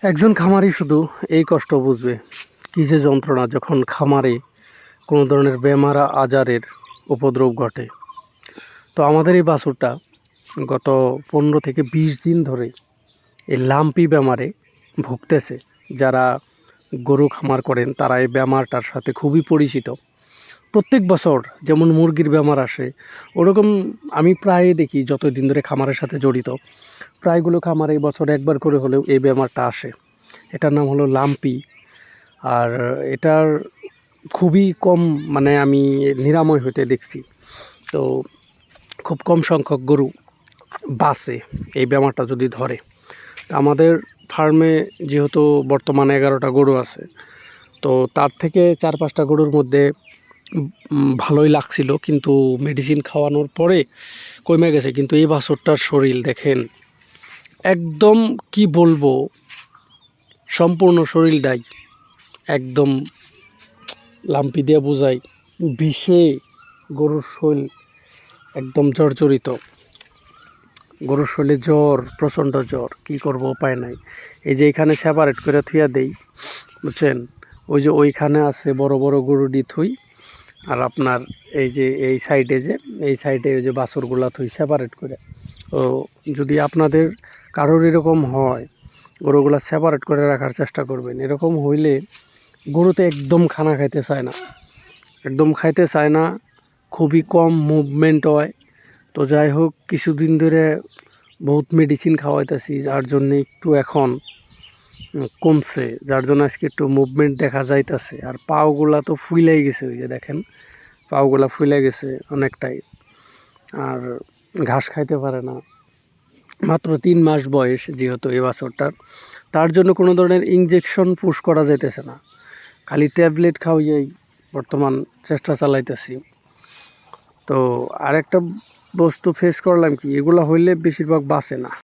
একজন খামারি শুধু এই কষ্ট বুঝবে, কী যে যন্ত্রণা যখন খামারে কোনো ধরনের বেমার আজারের উপদ্রব ঘটে। তো আমাদের এই বাছুরটা গত 15 থেকে 20 দিন ধরে এই লাম্পি বেমারে ভুগতেছে। যারা গরু খামার করেন তারা এই বেমারটার সাথে খুবই পরিচিত। প্রত্যেক বছর যেমন মুরগির বেমার আসে, ওরকম আমি প্রায় দেখি যতদিন ধরে খামারের সাথে জড়িত, প্রায়গুলো খামারে এই বছর একবার করে হলেও এই বেমারটা আসে। এটার নাম হলো লাম্পি। আর এটার খুবই কম আমি নিরাময় হতে দেখছি। তো খুব কম সংখ্যক গরু বাঁচে এই বেমারটা যদি ধরে। আমাদের ফার্মে যেহেতু বর্তমানে 11টা গরু আছে, তো তার থেকে 4-5টা গরুর মধ্যে ভালোই লাগছিল, কিন্তু মেডিসিন খাওয়ানোর পরে কমে গেছে। কিন্তু এই বাছুরটার শরীর দেখেন, একদম কি বলবো, সম্পূর্ণ শরীরটাই একদম লাম্পি দিয়ে বোঝাই, বিষে গরুর শরীর একদম জর্জরিত। গরুর শরীরে জ্বর, প্রচণ্ড জ্বর, কি করব উপায় নাই। এই যে এখানে সেপারেট করে থুইয়া দেই, বুঝছেন, ওই যে ওইখানে আছে বড় বড় গরুটি থুই, আর আপনার এই যে এই সাইডে ওই যে বাছুরগুলা থুই সেপারেট করে। তো যদি আপনাদের কারোর এরকম হয়, গরুগুলা সেপারেট করে রাখার চেষ্টা করবেন। এরকম হইলে গরুতে একদম খানা খাইতে চায় না, একদম খাইতে চায় না, খুবই কম মুভমেন্ট হয়। তো যাই হোক, কিছুদিন ধরে বহুত মেডিসিন খাওয়াইতেছি, যার জন্য একটু এখন কমছে, যার জন্য আজকে একটু মুভমেন্ট দেখা যাইতেছে। আর পাওগুলা তো ফুইলাই গেছে, ওই যে দেখেন পাওগুলা ফুইলে গেছে অনেকটাই। আর ঘাস খাইতে পারে না। মাত্র 3 মাস বয়স যেহেতু এই বাছুরটার, তার জন্য কোনো ধরনের ইনজেকশন পুশ করা যাইতেছে না, খালি ট্যাবলেট খাওয়াইয়াই বর্তমান চেষ্টা চালাইতেছি। তো আরেকটা বস্তু ফেস করলাম কি, এগুলো হইলে বেশিরভাগ বাঁচে না।